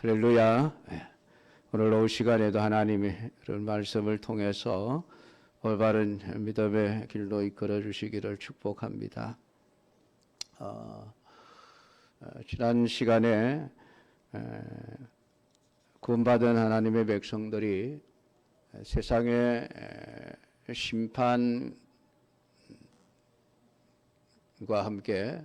할렐루야. 오늘 오후 시간에도 하나님의 이런 말씀을 통해서 올바른 믿음의 길로 이끌어 주시기를 축복합니다. 지난 시간에 구원받은 하나님의 백성들이 세상의 심판과 함께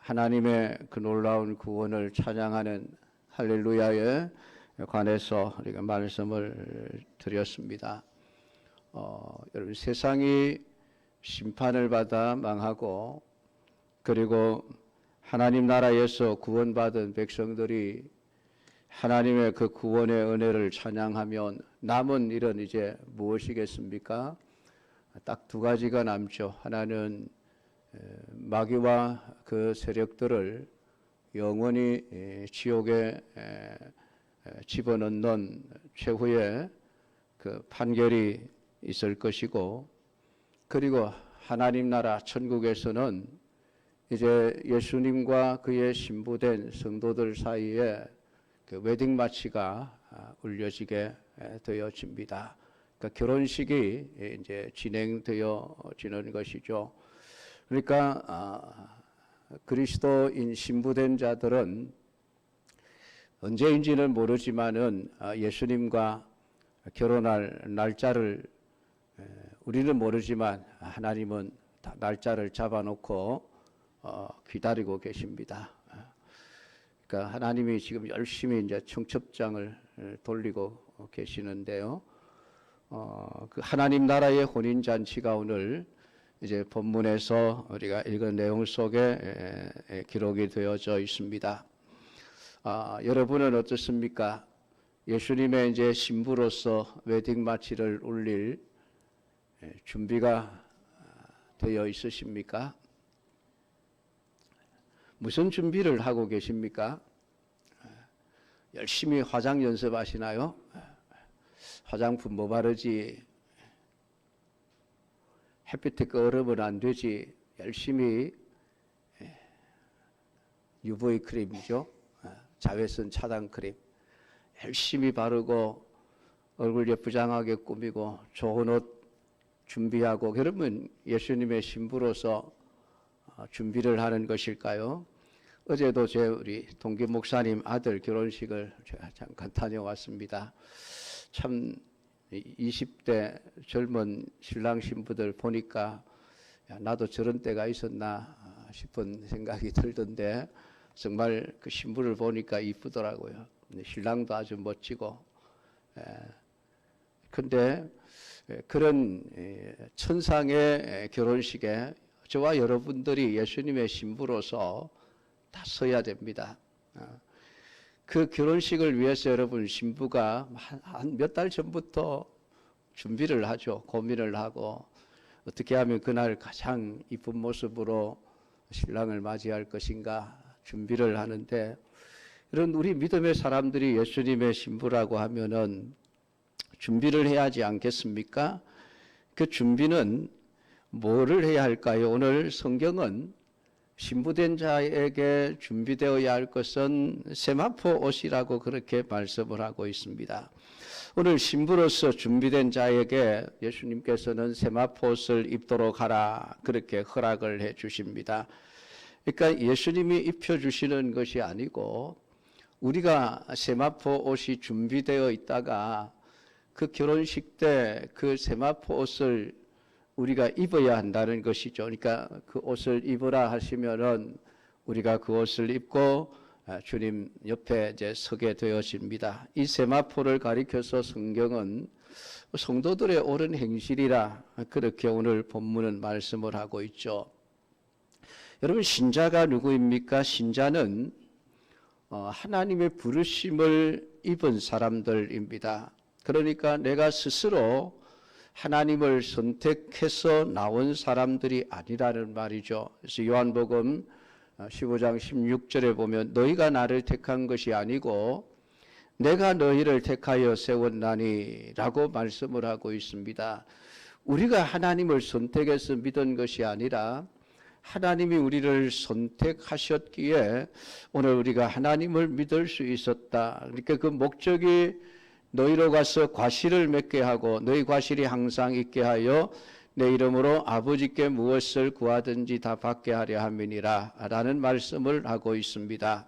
하나님의 그 놀라운 구원을 찬양하는 할렐루야에 관해서 우리가 말씀을 드렸습니다. 여러분, 세상이 심판을 받아 망하고 그리고 하나님 나라에서 구원받은 백성들이 하나님의 그 구원의 은혜를 찬양하면 남은 일은 이제 무엇이겠습니까? 딱 두 가지가 남죠. 하나는 마귀와 그 세력들을 영원히 지옥에 집어넣는 최후의 그 판결이 있을 것이고, 그리고 하나님 나라 천국에서는 이제 예수님과 그의 신부된 성도들 사이에 그 웨딩 마치가 울려지게 되어집니다. 그러니까 결혼식이 이제 진행되어지는 것이죠. 그러니까 그리스도인 신부된 자들은 언제인지는 모르지만은 예수님과 결혼할 날짜를 우리는 모르지만 하나님은 날짜를 잡아놓고 기다리고 계십니다. 그러니까 하나님이 지금 열심히 이제 청첩장을 돌리고 계시는데요. 그 하나님 나라의 혼인 잔치가 오늘 이제 본문에서 우리가 읽은 내용 속에 기록이 되어져 있습니다. 여러분은 어떻습니까? 예수님의 이제 신부로서 웨딩 마치를 울릴 준비가 되어 있으십니까? 무슨 준비를 하고 계십니까? 열심히 화장 연습하시나요? 화장품 뭐 바르지? 햇빛에 끄르면 안 되지. 열심히 UV 크림이죠. 자외선 차단 크림 열심히 바르고 얼굴 예쁘장하게 꾸미고 좋은 옷 준비하고, 그러면 예수님의 신부로서 준비를 하는 것일까요? 어제도 우리 동기 목사님 아들 결혼식을 제가 잠깐 다녀왔습니다. 참 20대 젊은 신랑 신부들 보니까 나도 저런 때가 있었나 싶은 생각이 들던데, 정말 그 신부를 보니까 이쁘더라고요. 신랑도 아주 멋지고. 근데 그런 천상의 결혼식에 저와 여러분들이 예수님의 신부로서 다 서야 됩니다. 그 결혼식을 위해서 여러분, 신부가 한 몇 달 전부터 준비를 하죠. 고민을 하고 어떻게 하면 그날 가장 이쁜 모습으로 신랑을 맞이할 것인가 준비를 하는데, 이런 우리 믿음의 사람들이 예수님의 신부라고 하면은 준비를 해야 하지 않겠습니까? 그 준비는 뭐를 해야 할까요? 오늘 성경은 신부된 자에게 준비되어야 할 것은 세마포 옷이라고 그렇게 말씀을 하고 있습니다. 오늘 신부로서 준비된 자에게 예수님께서는 세마포 옷을 입도록 하라 그렇게 허락을 해 주십니다. 그러니까 예수님이 입혀주시는 것이 아니고 우리가 세마포 옷이 준비되어 있다가 그 결혼식 때 그 세마포 옷을 우리가 입어야 한다는 것이죠. 그러니까 그 옷을 입으라 하시면은 우리가 그 옷을 입고 주님 옆에 이제 서게 되어집니다. 이 세마포를 가리켜서 성경은 성도들의 옳은 행실이라 그렇게 오늘 본문은 말씀을 하고 있죠. 여러분, 신자가 누구입니까? 신자는 하나님의 부르심을 입은 사람들입니다. 그러니까 내가 스스로 하나님을 선택해서 나온 사람들이 아니라는 말이죠. 그래서 요한복음 15장 16절에 보면 너희가 나를 택한 것이 아니고 내가 너희를 택하여 세웠나니 라고 말씀을 하고 있습니다. 우리가 하나님을 선택해서 믿은 것이 아니라 하나님이 우리를 선택하셨기에 오늘 우리가 하나님을 믿을 수 있었다. 그러니까 그 목적이 너희로 가서 과실을 맺게 하고 너희 과실이 항상 있게 하여 내 이름으로 아버지께 무엇을 구하든지 다 받게 하려 함이니라 라는 말씀을 하고 있습니다.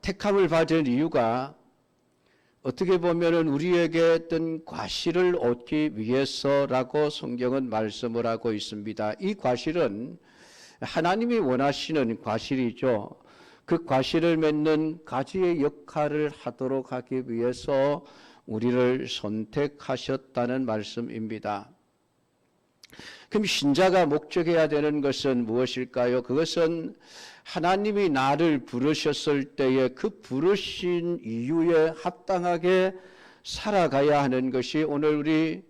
택함을 받은 이유가 어떻게 보면은 우리에게 어떤 과실을 얻기 위해서라고 성경은 말씀을 하고 있습니다. 이 과실은 하나님이 원하시는 과실이죠. 그 과실을 맺는 가지의 역할을 하도록 하기 위해서 우리를 선택하셨다는 말씀입니다. 그럼 신자가 목적해야 되는 것은 무엇일까요? 그것은 하나님이 나를 부르셨을 때에 그 부르신 이유에 합당하게 살아가야 하는 것이 오늘 우리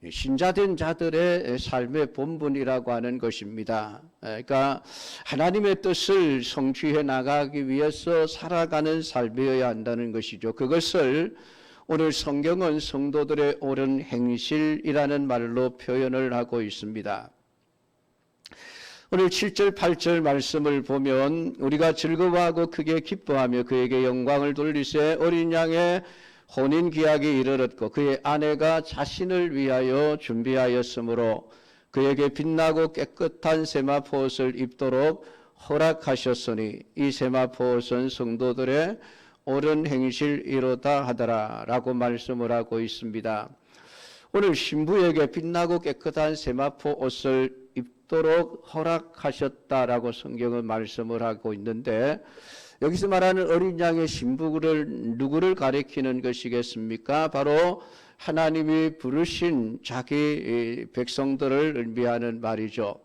신자된 자들의 삶의 본분이라고 하는 것입니다. 그러니까 하나님의 뜻을 성취해 나가기 위해서 살아가는 삶이어야 한다는 것이죠. 그것을 오늘 성경은 성도들의 옳은 행실이라는 말로 표현을 하고 있습니다. 오늘 7절 8절 말씀을 보면 우리가 즐거워하고 크게 기뻐하며 그에게 영광을 돌리세 어린 양의 혼인기약이 이르렀고 그의 아내가 자신을 위하여 준비하였으므로 그에게 빛나고 깨끗한 세마포 옷을 입도록 허락하셨으니 이 세마포 옷은 성도들의 옳은 행실이로다 하더라 라고 말씀을 하고 있습니다. 오늘 신부에게 빛나고 깨끗한 세마포 옷을 입도록 허락하셨다라고 성경은 말씀을 하고 있는데 여기서 말하는 어린 양의 신부를 누구를 가리키는 것이겠습니까? 바로 하나님이 부르신 자기 백성들을 의미하는 말이죠.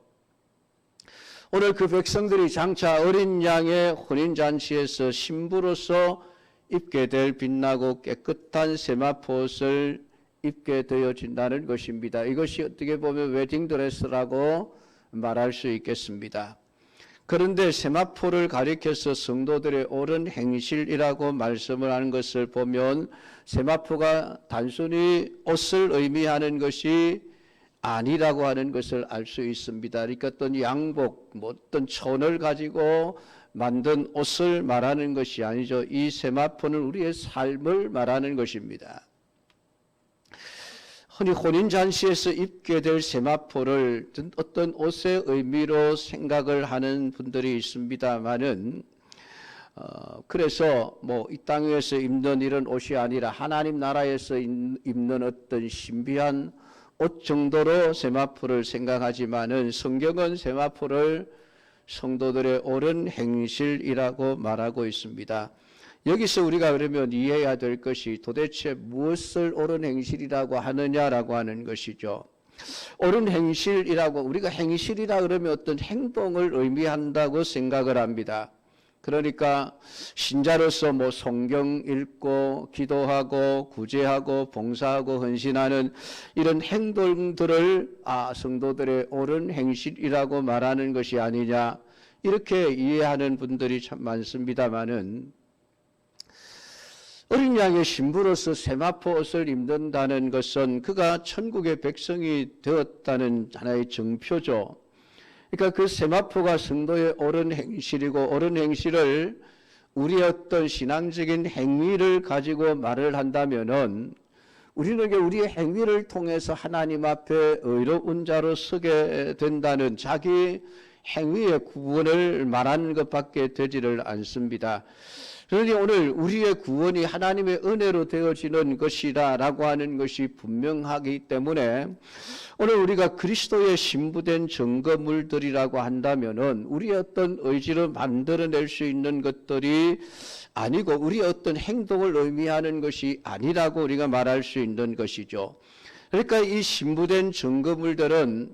오늘 그 백성들이 장차 어린 양의 혼인잔치에서 신부로서 입게 될 빛나고 깨끗한 세마포 옷을 입게 되어진다는 것입니다. 이것이 어떻게 보면 웨딩드레스라고 말할 수 있겠습니다. 그런데 세마포를 가리켜서 성도들의 옳은 행실이라고 말씀을 하는 것을 보면 세마포가 단순히 옷을 의미하는 것이 아니라고 하는 것을 알 수 있습니다. 그러니까 어떤 양복, 어떤 천을 가지고 만든 옷을 말하는 것이 아니죠. 이 세마포는 우리의 삶을 말하는 것입니다. 흔히 혼인잔치에서 입게 될 세마포를 어떤 옷의 의미로 생각을 하는 분들이 있습니다만은 그래서 이 땅에서 입는 이런 옷이 아니라 하나님 나라에서 입는 어떤 신비한 옷 정도로 세마포를 생각하지만은 성경은 세마포를 성도들의 옳은 행실이라고 말하고 있습니다. 여기서 우리가 그러면 이해해야 될 것이 도대체 무엇을 옳은 행실이라고 하느냐라고 하는 것이죠. 옳은 행실이라고 우리가 행실이라 그러면 어떤 행동을 의미한다고 생각을 합니다. 그러니까 신자로서 성경 읽고 기도하고 구제하고 봉사하고 헌신하는 이런 행동들을 성도들의 옳은 행실이라고 말하는 것이 아니냐 이렇게 이해하는 분들이 참 많습니다만은 어린 양의 신부로서 세마포 옷을 입는다는 것은 그가 천국의 백성이 되었다는 하나의 증표죠. 그러니까 그 세마포가 성도의 옳은 행실이고 옳은 행실을 우리의 어떤 신앙적인 행위를 가지고 말을 한다면은 우리는 우리의 행위를 통해서 하나님 앞에 의로운 자로 서게 된다는 자기 행위의 구원을 말하는 것밖에 되지를 않습니다. 그러니 오늘 우리의 구원이 하나님의 은혜로 되어지는 것이라고 하는 것이 분명하기 때문에 오늘 우리가 그리스도의 신부된 증거물들이라고 한다면은 우리의 어떤 의지로 만들어낼 수 있는 것들이 아니고 우리의 어떤 행동을 의미하는 것이 아니라고 우리가 말할 수 있는 것이죠. 그러니까 이 신부된 증거물들은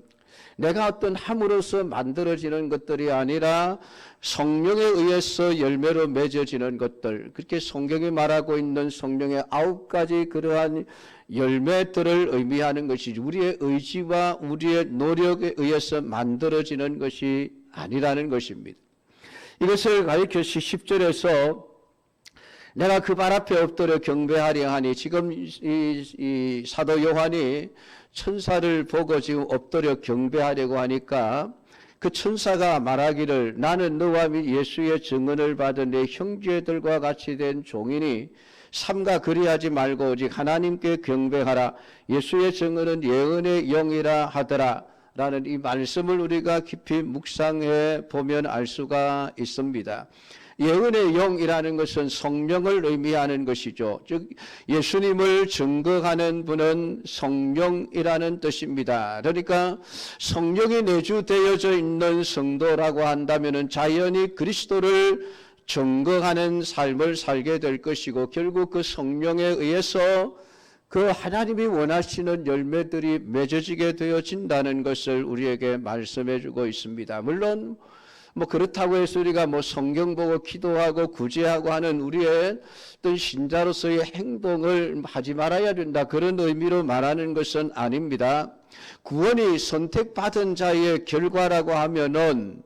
내가 어떤 함으로써 만들어지는 것들이 아니라 성령에 의해서 열매로 맺어지는 것들, 그렇게 성경이 말하고 있는 성령의 9가지 그러한 열매들을 의미하는 것이지 우리의 의지와 우리의 노력에 의해서 만들어지는 것이 아니라는 것입니다. 이것을 가리켜서 10절에서 내가 그 발 앞에 엎드려 경배하려 하니 지금 이 사도 요한이 천사를 보고 지금 엎드려 경배하려고 하니까 그 천사가 말하기를 나는 너와 예수의 증언을 받은 내 형제들과 같이 된 종이니 삼가 그리하지 말고 오직 하나님께 경배하라. 예수의 증언은 예언의 영이라 하더라. 라는 이 말씀을 우리가 깊이 묵상해 보면 알 수가 있습니다. 예언의 영이라는 것은 성령을 의미하는 것이죠. 즉 예수님을 증거하는 분은 성령이라는 뜻입니다. 그러니까 성령이 내주되어져 있는 성도라고 한다면 자연히 그리스도를 증거하는 삶을 살게 될 것이고 결국 그 성령에 의해서 그 하나님이 원하시는 열매들이 맺어지게 되어진다는 것을 우리에게 말씀해 주고 있습니다. 물론 그렇다고 해서 우리가 성경 보고 기도하고 구제하고 하는 우리의 어떤 신자로서의 행동을 하지 말아야 된다. 그런 의미로 말하는 것은 아닙니다. 구원이 선택받은 자의 결과라고 하면은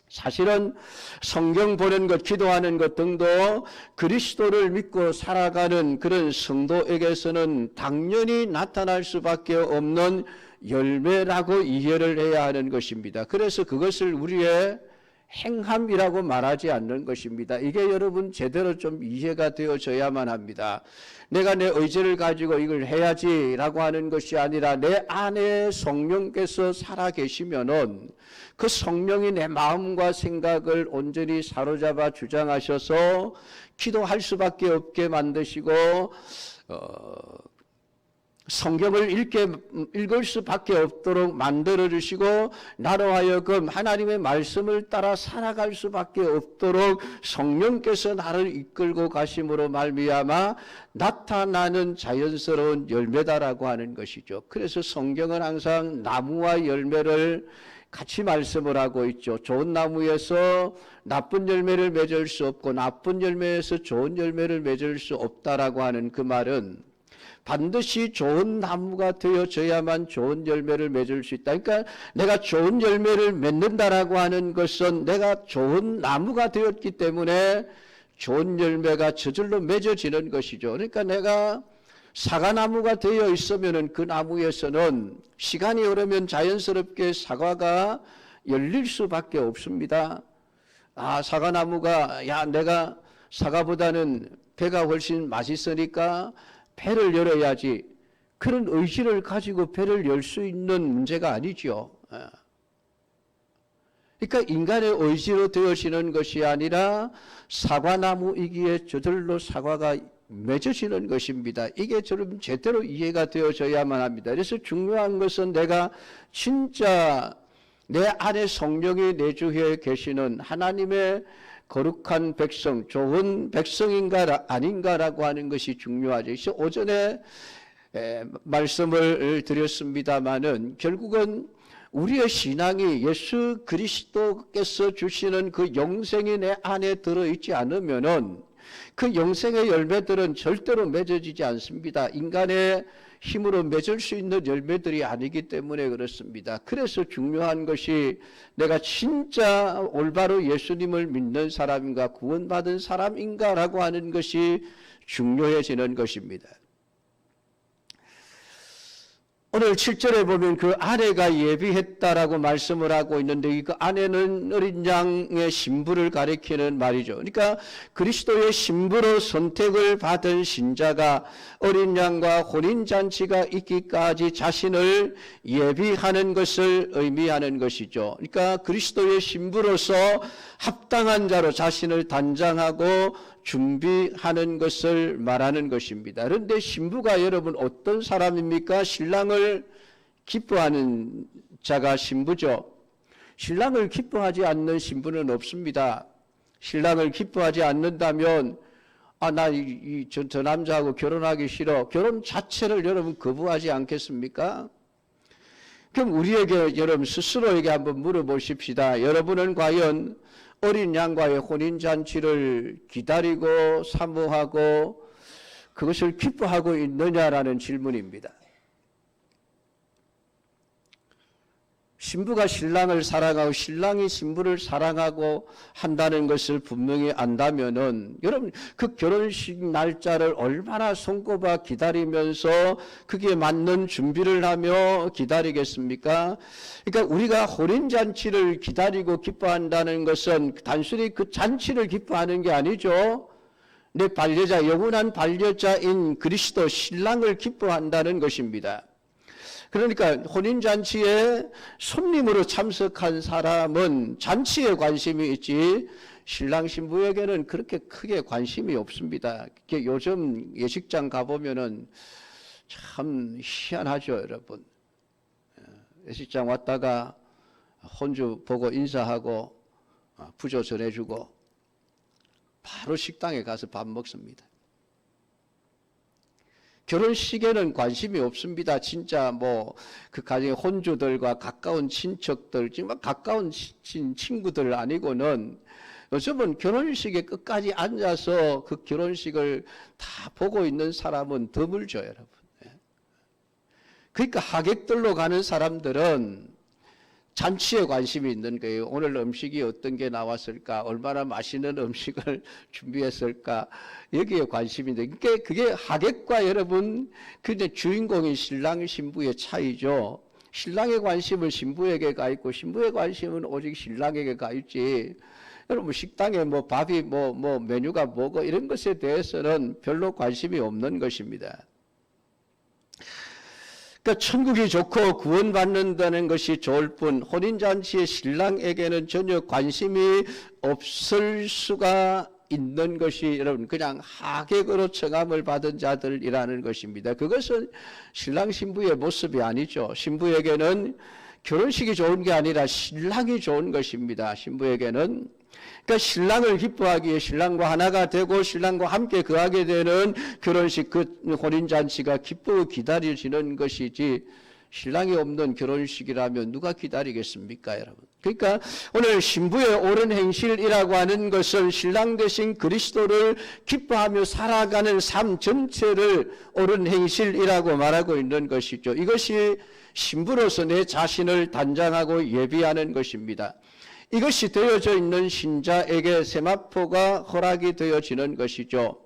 사실은 성경 보는 것, 기도하는 것 등도 그리스도를 믿고 살아가는 그런 성도에게서는 당연히 나타날 수밖에 없는 열매라고 이해를 해야 하는 것입니다. 그래서 그것을 우리의 행함이라고 말하지 않는 것입니다. 이게 여러분 제대로 좀 이해가 되어져야만 합니다. 내가 내 의지를 가지고 이걸 해야지라고 하는 것이 아니라 내 안에 성령께서 살아계시면은 그 성령이 내 마음과 생각을 온전히 사로잡아 주장하셔서 기도할 수밖에 없게 만드시고 성경을 읽을 수밖에 없도록 만들어 주시고 나로 하여금 하나님의 말씀을 따라 살아갈 수밖에 없도록 성령께서 나를 이끌고 가심으로 말미암아 나타나는 자연스러운 열매다라고 하는 것이죠. 그래서 성경은 항상 나무와 열매를 같이 말씀을 하고 있죠. 좋은 나무에서 나쁜 열매를 맺을 수 없고 나쁜 열매에서 좋은 열매를 맺을 수 없다라고 하는 그 말은 반드시 좋은 나무가 되어져야만 좋은 열매를 맺을 수 있다. 그러니까 내가 좋은 열매를 맺는다라고 하는 것은 내가 좋은 나무가 되었기 때문에 좋은 열매가 저절로 맺어지는 것이죠. 그러니까 내가 사과나무가 되어 있으면 그 나무에서는 시간이 흐르면 자연스럽게 사과가 열릴 수밖에 없습니다. 사과나무가 내가 사과보다는 배가 훨씬 맛있으니까 배를 열어야지. 그런 의지를 가지고 배를 열 수 있는 문제가 아니죠. 그러니까 인간의 의지로 되어지는 것이 아니라 사과나무이기에 저절로 사과가 맺어지는 것입니다. 이게 좀 제대로 이해가 되어져야만 합니다. 그래서 중요한 것은 내가 진짜 내 안에 성령이 내주해 계시는 하나님의 거룩한 백성, 좋은 백성인가 아닌가라고 하는 것이 중요하죠. 그래서 오전에 말씀을 드렸습니다마는 결국은 우리의 신앙이 예수 그리스도께서 주시는 그 영생이 내 안에 들어있지 않으면은 그 영생의 열매들은 절대로 맺어지지 않습니다. 인간의 힘으로 맺을 수 있는 열매들이 아니기 때문에 그렇습니다. 그래서 중요한 것이 내가 진짜 올바로 예수님을 믿는 사람인가 구원받은 사람인가라고 하는 것이 중요해지는 것입니다. 오늘 7절에 보면 그 아내가 예비했다라고 말씀을 하고 있는데 그 아내는 어린 양의 신부를 가리키는 말이죠. 그러니까 그리스도의 신부로 선택을 받은 신자가 어린 양과 혼인잔치가 있기까지 자신을 예비하는 것을 의미하는 것이죠. 그러니까 그리스도의 신부로서 합당한 자로 자신을 단장하고 준비하는 것을 말하는 것입니다. 그런데 신부가 여러분 어떤 사람입니까? 신랑을 기뻐하는 자가 신부죠. 신랑을 기뻐하지 않는 신부는 없습니다. 신랑을 기뻐하지 않는다면 저 남자하고 결혼하기 싫어. 결혼 자체를 여러분 거부하지 않겠습니까? 그럼 우리에게 여러분 스스로에게 한번 물어보십시다. 여러분은 과연 어린 양과의 혼인잔치를 기다리고 사모하고 그것을 기뻐하고 있느냐라는 질문입니다. 신부가 신랑을 사랑하고 신랑이 신부를 사랑하고 한다는 것을 분명히 안다면은 여러분 그 결혼식 날짜를 얼마나 손꼽아 기다리면서 그게 맞는 준비를 하며 기다리겠습니까? 그러니까 우리가 혼인잔치를 기다리고 기뻐한다는 것은 단순히 그 잔치를 기뻐하는 게 아니죠. 내 반려자, 영원한 반려자인 그리스도 신랑을 기뻐한다는 것입니다. 그러니까 혼인잔치에 손님으로 참석한 사람은 잔치에 관심이 있지 신랑 신부에게는 그렇게 크게 관심이 없습니다. 요즘 예식장 가보면은 참 희한하죠, 여러분. 예식장 왔다가 혼주 보고 인사하고 부조 전해주고 바로 식당에 가서 밥 먹습니다. 결혼식에는 관심이 없습니다. 진짜 그 가정의 혼주들과 가까운 친척들, 정말 가까운 친구들 아니고는 요즘은 결혼식에 끝까지 앉아서 그 결혼식을 다 보고 있는 사람은 드물죠, 여러분. 그러니까 하객들로 가는 사람들은 잔치에 관심이 있는 거예요. 오늘 음식이 어떤 게 나왔을까? 얼마나 맛있는 음식을 준비했을까? 여기에 관심이 있는데 그게 하객과 여러분 근데 주인공인 신랑 신부의 차이죠. 신랑의 관심은 신부에게 가 있고 신부의 관심은 오직 신랑에게 가 있지. 여러분 식당에 밥이 메뉴가 뭐고 이런 것에 대해서는 별로 관심이 없는 것입니다. 그러니까 천국이 좋고 구원받는다는 것이 좋을 뿐 혼인잔치의 신랑에게는 전혀 관심이 없을 수가 있는 것이 여러분 그냥 하객으로 청함을 받은 자들이라는 것입니다. 그것은 신랑 신부의 모습이 아니죠. 신부에게는 결혼식이 좋은 게 아니라 신랑이 좋은 것입니다. 신부에게는 그러니까 신랑을 기뻐하기 위해 신랑과 하나가 되고 신랑과 함께 거하게 되는 결혼식 그 혼인잔치가 기쁘고 기다려지는 것이지 신랑이 없는 결혼식이라면 누가 기다리겠습니까, 여러분? 그러니까 오늘 신부의 옳은 행실이라고 하는 것은 신랑 되신 그리스도를 기뻐하며 살아가는 삶 전체를 옳은 행실이라고 말하고 있는 것이죠. 이것이 신부로서 내 자신을 단장하고 예비하는 것입니다. 이것이 되어져 있는 신자에게 세마포가 허락이 되어지는 것이죠.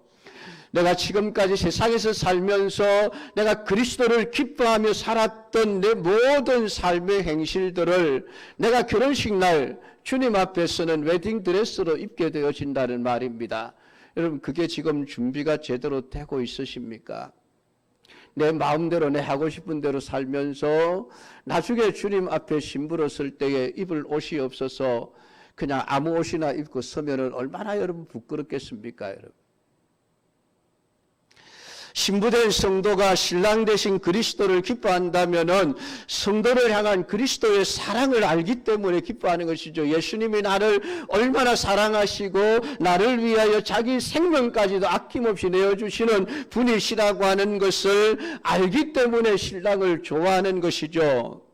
내가 지금까지 세상에서 살면서 내가 그리스도를 기뻐하며 살았던 내 모든 삶의 행실들을 내가 결혼식 날 주님 앞에서는 웨딩드레스로 입게 되어진다는 말입니다. 여러분 그게 지금 준비가 제대로 되고 있으십니까? 내 마음대로 내 하고 싶은 대로 살면서 나중에 주님 앞에 신부로 설 때에 입을 옷이 없어서 그냥 아무 옷이나 입고 서면은 얼마나 여러분 부끄럽겠습니까, 여러분? 신부된 성도가 신랑 되신 그리스도를 기뻐한다면은 성도를 향한 그리스도의 사랑을 알기 때문에 기뻐하는 것이죠. 예수님이 나를 얼마나 사랑하시고 나를 위하여 자기 생명까지도 아낌없이 내어주시는 분이시라고 하는 것을 알기 때문에 신랑을 좋아하는 것이죠.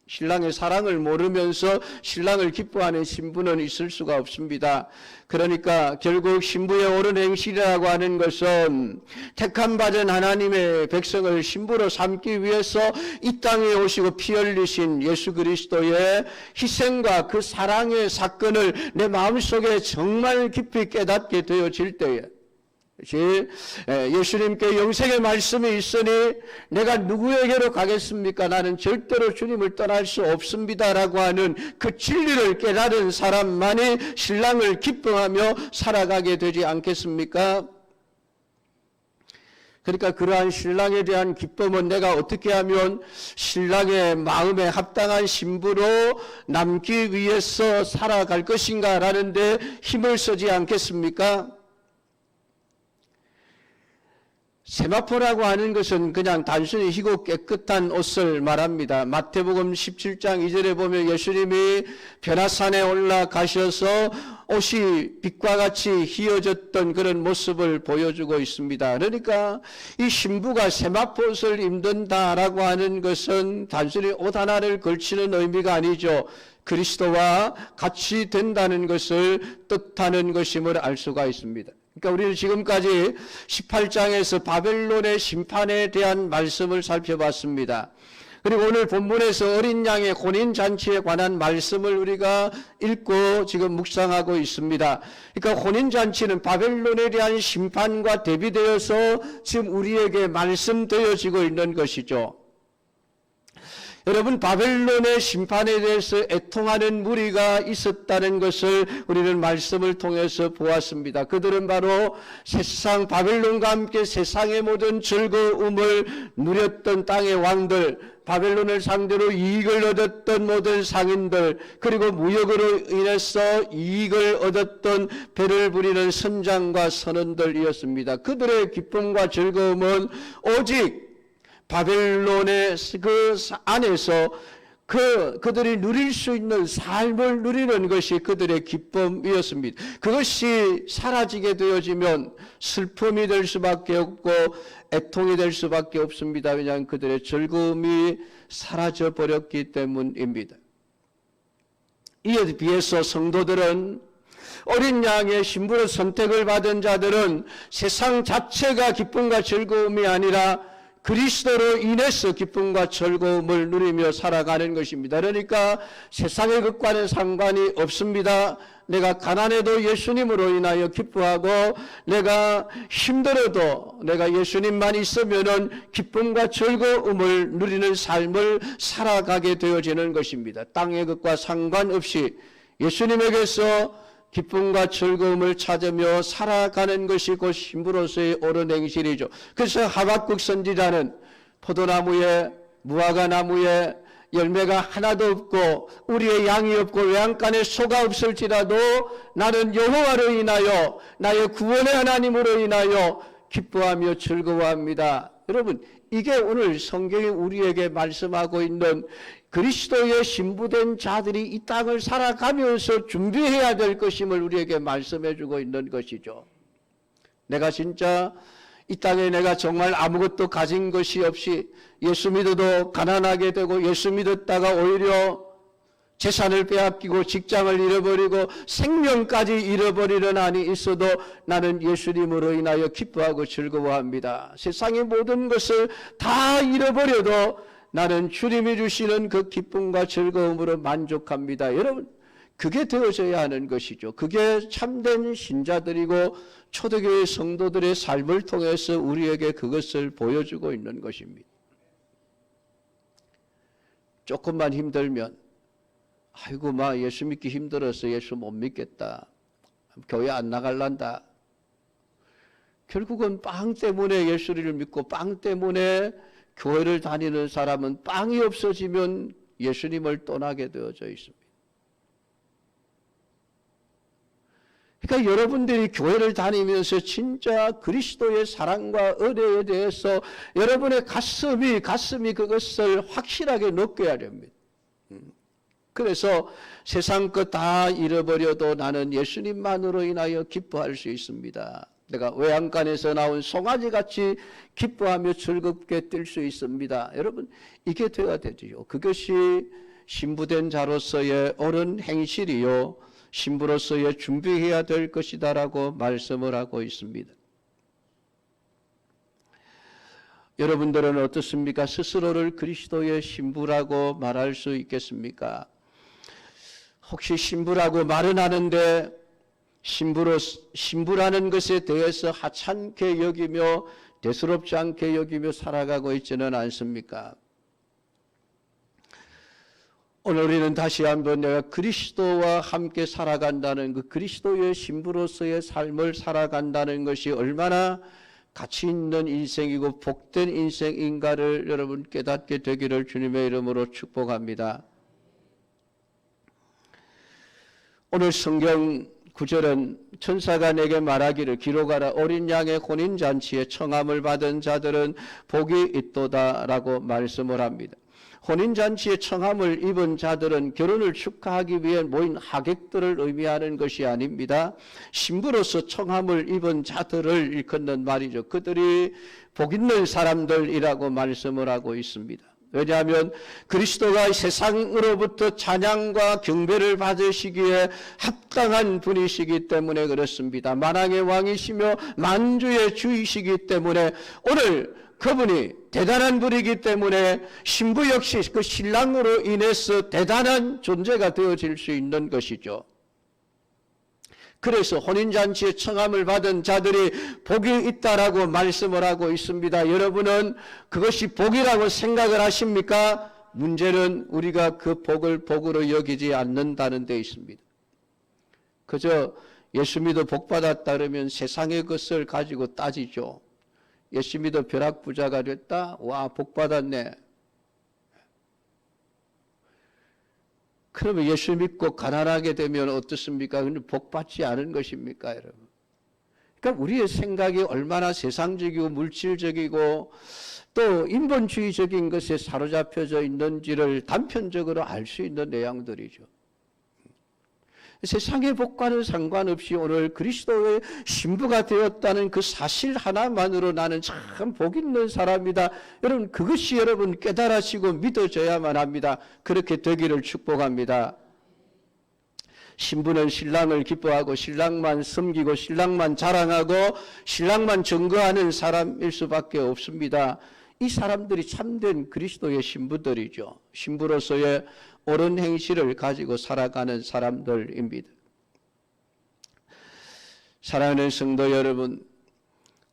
신랑의 사랑을 모르면서 신랑을 기뻐하는 신부는 있을 수가 없습니다. 그러니까 결국 신부의 옳은 행실이라고 하는 것은 택함받은 하나님의 백성을 신부로 삼기 위해서 이 땅에 오시고 피 흘리신 예수 그리스도의 희생과 그 사랑의 사건을 내 마음속에 정말 깊이 깨닫게 되어질 때에 예수님께 영생의 말씀이 있으니 내가 누구에게로 가겠습니까? 나는 절대로 주님을 떠날 수 없습니다라고 하는 그 진리를 깨달은 사람만이 신랑을 기뻐하며 살아가게 되지 않겠습니까? 그러니까 그러한 신랑에 대한 기쁨은 내가 어떻게 하면 신랑의 마음에 합당한 신부로 남기 위해서 살아갈 것인가 라는 데 힘을 쓰지 않겠습니까? 세마포라고 하는 것은 그냥 단순히 희고 깨끗한 옷을 말합니다. 마태복음 17장 2절에 보면 예수님이 변화산에 올라가셔서 옷이 빛과 같이 휘어졌던 그런 모습을 보여주고 있습니다. 그러니까 이 신부가 세마포옷을 입는다라고 하는 것은 단순히 옷 하나를 걸치는 의미가 아니죠. 그리스도와 같이 된다는 것을 뜻하는 것임을 알 수가 있습니다. 그러니까 우리는 지금까지 18장에서 바벨론의 심판에 대한 말씀을 살펴봤습니다. 그리고 오늘 본문에서 어린 양의 혼인잔치에 관한 말씀을 우리가 읽고 지금 묵상하고 있습니다. 그러니까 혼인잔치는 바벨론에 대한 심판과 대비되어서 지금 우리에게 말씀되어지고 있는 것이죠. 여러분, 바벨론의 심판에 대해서 애통하는 무리가 있었다는 것을 우리는 말씀을 통해서 보았습니다. 그들은 바로 세상, 바벨론과 함께 세상의 모든 즐거움을 누렸던 땅의 왕들, 바벨론을 상대로 이익을 얻었던 모든 상인들, 그리고 무역으로 인해서 이익을 얻었던 배를 부리는 선장과 선원들이었습니다. 그들의 기쁨과 즐거움은 오직 바벨론의 그 안에서 그들이 누릴 수 있는 삶을 누리는 것이 그들의 기쁨이었습니다. 그것이 사라지게 되어지면 슬픔이 될 수밖에 없고 애통이 될 수밖에 없습니다. 왜냐하면 그들의 즐거움이 사라져 버렸기 때문입니다. 이에 비해서 성도들은, 어린 양의 신부로 선택을 받은 자들은 세상 자체가 기쁨과 즐거움이 아니라 그리스도로 인해서 기쁨과 즐거움을 누리며 살아가는 것입니다. 그러니까 세상의 것과는 상관이 없습니다. 내가 가난해도 예수님으로 인하여 기뻐하고, 내가 힘들어도 내가 예수님만 있으면은 기쁨과 즐거움을 누리는 삶을 살아가게 되어지는 것입니다. 땅의 것과 상관없이 예수님에게서 기쁨과 즐거움을 찾으며 살아가는 것이 곧 신부로서의 옳은 행실이죠. 그래서 하박국 선지자는 포도나무에, 무화과 나무에 열매가 하나도 없고 우리의 양이 없고 외양간에 소가 없을지라도 나는 여호와로 인하여, 나의 구원의 하나님으로 인하여 기뻐하며 즐거워합니다. 여러분, 이게 오늘 성경이 우리에게 말씀하고 있는 그리스도의 신부된 자들이 이 땅을 살아가면서 준비해야 될 것임을 우리에게 말씀해 주고 있는 것이죠. 내가 진짜 이 땅에 내가 정말 아무것도 가진 것이 없이 예수 믿어도 가난하게 되고, 예수 믿었다가 오히려 재산을 빼앗기고 직장을 잃어버리고 생명까지 잃어버리는 한이 있어도 나는 예수님으로 인하여 기뻐하고 즐거워합니다. 세상의 모든 것을 다 잃어버려도 나는 주님이 주시는 그 기쁨과 즐거움으로 만족합니다. 여러분, 그게 되어져야 하는 것이죠. 그게 참된 신자들이고 초대교회 성도들의 삶을 통해서 우리에게 그것을 보여주고 있는 것입니다. 조금만 힘들면 아이고 막 예수 믿기 힘들어서 예수 못 믿겠다, 교회 안 나갈란다. 결국은 빵 때문에 예수를 믿고 빵 때문에 교회를 다니는 사람은 빵이 없어지면 예수님을 떠나게 되어져 있습니다. 그러니까 여러분들이 교회를 다니면서 진짜 그리스도의 사랑과 은혜에 대해서 여러분의 가슴이 그것을 확실하게 느껴야 됩니다. 그래서 세상 것 다 잃어버려도 나는 예수님만으로 인하여 기뻐할 수 있습니다. 내가 외양간에서 나온 송아지같이 기뻐하며 즐겁게 뛸 수 있습니다. 여러분, 이게 되어야 되죠. 그것이 신부된 자로서의 옳은 행실이요, 신부로서의 준비해야 될 것이다라고 말씀을 하고 있습니다. 여러분들은 어떻습니까? 스스로를 그리스도의 신부라고 말할 수 있겠습니까? 혹시 신부라고 말은 하는데 신부라는 것에 대해서 하찮게 여기며 대수롭지 않게 여기며 살아가고 있지는 않습니까? 오늘 우리는 다시 한번 내가 그리스도와 함께 살아간다는 그 그리스도의 신부로서의 삶을 살아간다는 것이 얼마나 가치 있는 인생이고 복된 인생인가를 여러분 깨닫게 되기를 주님의 이름으로 축복합니다. 오늘 성경 구절은 천사가 내게 말하기를 기록하라, 어린 양의 혼인잔치에 청함을 받은 자들은 복이 있도다라고 말씀을 합니다. 혼인잔치에 청함을 입은 자들은 결혼을 축하하기 위해 모인 하객들을 의미하는 것이 아닙니다. 신부로서 청함을 입은 자들을 일컫는 말이죠. 그들이 복 있는 사람들이라고 말씀을 하고 있습니다. 왜냐하면 그리스도가 세상으로부터 찬양과 경배를 받으시기에 합당한 분이시기 때문에 그렇습니다. 만왕의 왕이시며 만주의 주이시기 때문에 오늘 그분이 대단한 분이기 때문에 신부 역시 그 신랑으로 인해서 대단한 존재가 되어질 수 있는 것이죠. 그래서 혼인잔치에 청함을 받은 자들이 복이 있다라고 말씀을 하고 있습니다. 여러분은 그것이 복이라고 생각을 하십니까? 문제는 우리가 그 복을 복으로 여기지 않는다는 데 있습니다. 그저 예수 믿어 복 받았다 그러면 세상의 것을 가지고 따지죠. 예수 믿어 벼락부자가 됐다? 와, 복 받았네. 그러면 예수 믿고 가난하게 되면 어떻습니까? 근데 복 받지 않은 것입니까, 여러분? 그러니까 우리의 생각이 얼마나 세상적이고 물질적이고 또 인본주의적인 것에 사로잡혀져 있는지를 단편적으로 알 수 있는 내용들이죠. 세상의 복과는 상관없이 오늘 그리스도의 신부가 되었다는 그 사실 하나만으로 나는 참 복 있는 사람이다. 여러분 그것이 여러분 깨달으시고 믿어져야만 합니다. 그렇게 되기를 축복합니다. 신부는 신랑을 기뻐하고 신랑만 섬기고 신랑만 자랑하고 신랑만 증거하는 사람일 수밖에 없습니다. 이 사람들이 참된 그리스도의 신부들이죠. 신부로서의 옳은 행실을 가지고 살아가는 사람들입니다. 사랑하는 성도 여러분,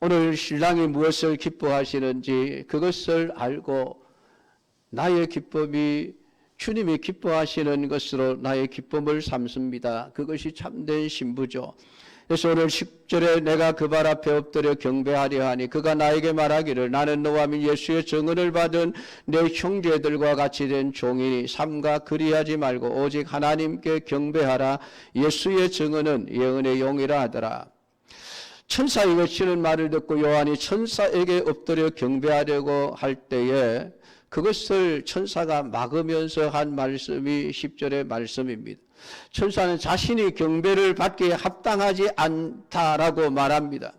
오늘 신랑이 무엇을 기뻐하시는지 그것을 알고 나의 기쁨이 주님이 기뻐하시는 것으로 나의 기쁨을 삼습니다. 그것이 참된 신부죠. 그래서 오늘 10절에 내가 그 발 앞에 엎드려 경배하려 하니 그가 나에게 말하기를 나는 너와 및 예수의 증언을 받은 내 형제들과 같이 된 종이니 삼가 그리하지 말고 오직 하나님께 경배하라. 예수의 증언은 예언의 용이라 하더라. 천사가 외치는 말을 듣고 요한이 천사에게 엎드려 경배하려고 할 때에 그것을 천사가 막으면서 한 말씀이 10절의 말씀입니다. 천사는 자신이 경배를 받기에 합당하지 않다라고 말합니다.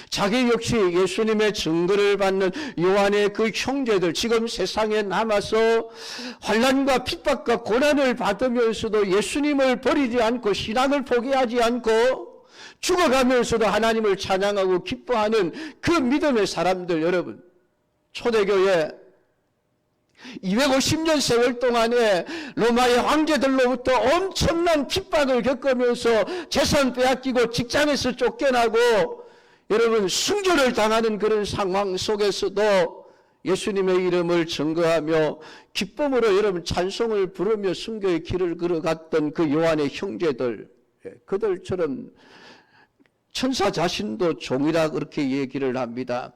자기 역시 예수님의 증거를 받는 요한의 그 형제들 지금 세상에 남아서 환난과 핍박과 고난을 받으면서도 예수님을 버리지 않고 신앙을 포기하지 않고 죽어가면서도 하나님을 찬양하고 기뻐하는 그 믿음의 사람들 여러분 초대교회 250년 세월 동안에 로마의 황제들로부터 엄청난 핍박을 겪으면서 재산 빼앗기고 직장에서 쫓겨나고 여러분 순교를 당하는 그런 상황 속에서도 예수님의 이름을 증거하며 기쁨으로 여러분 찬송을 부르며 순교의 길을 걸어갔던 그 요한의 형제들 그들처럼 천사 자신도 종이라 그렇게 얘기를 합니다.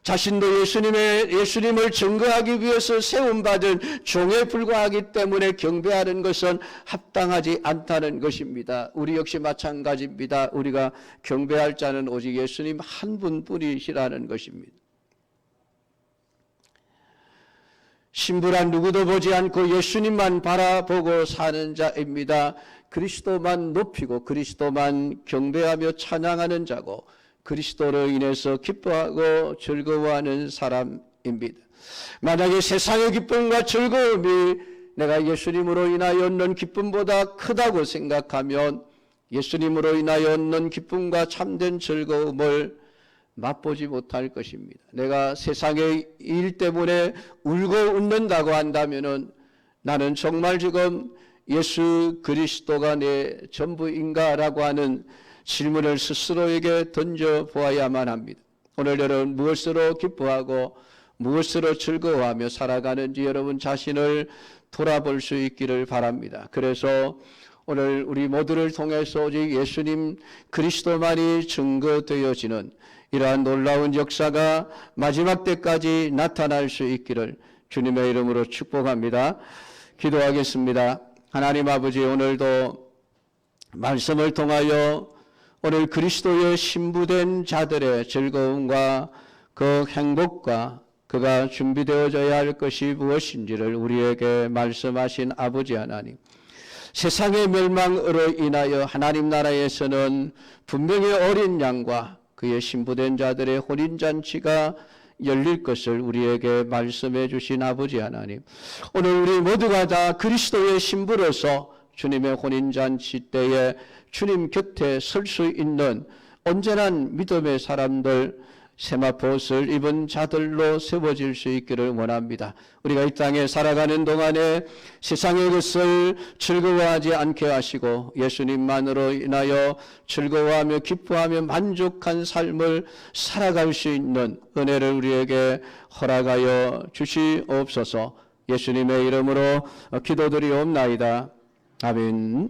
자신도 예수님을 증거하기 위해서 세움받은 종에 불과하기 때문에 경배하는 것은 합당하지 않다는 것입니다. 우리 역시 마찬가지입니다. 우리가 경배할 자는 오직 예수님 한 분뿐이시라는 것입니다. 신부란 누구도 보지 않고 예수님만 바라보고 사는 자입니다. 그리스도만 높이고 그리스도만 경배하며 찬양하는 자고 그리스도로 인해서 기뻐하고 즐거워하는 사람입니다. 만약에 세상의 기쁨과 즐거움이 내가 예수님으로 인하여 얻는 기쁨보다 크다고 생각하면 예수님으로 인하여 얻는 기쁨과 참된 즐거움을 맛보지 못할 것입니다. 내가 세상의 일 때문에 울고 웃는다고 한다면은 나는 정말 지금 예수 그리스도가 내 전부인가라고 하는 질문을 스스로에게 던져보아야만 합니다. 오늘 여러분 무엇으로 기뻐하고 무엇으로 즐거워하며 살아가는지 여러분 자신을 돌아볼 수 있기를 바랍니다. 그래서 오늘 우리 모두를 통해서 오직 예수님 그리스도만이 증거되어지는 이러한 놀라운 역사가 마지막 때까지 나타날 수 있기를 주님의 이름으로 축복합니다. 기도하겠습니다. 하나님 아버지 오늘도 말씀을 통하여 오늘 그리스도의 신부된 자들의 즐거움과 그 행복과 그가 준비되어져야 할 것이 무엇인지를 우리에게 말씀하신 아버지 하나님, 세상의 멸망으로 인하여 하나님 나라에서는 분명히 어린 양과 그의 신부된 자들의 혼인잔치가 열릴 것을 우리에게 말씀해 주신 아버지 하나님, 오늘 우리 모두가 다 그리스도의 신부로서 주님의 혼인잔치 때에 주님 곁에 설 수 있는 온전한 믿음의 사람들, 세마포 옷을 입은 자들로 세워질 수 있기를 원합니다. 우리가 이 땅에 살아가는 동안에 세상의 것을 즐거워하지 않게 하시고 예수님만으로 인하여 즐거워하며 기뻐하며 만족한 삶을 살아갈 수 있는 은혜를 우리에게 허락하여 주시옵소서. 예수님의 이름으로 기도드리옵나이다. 아멘.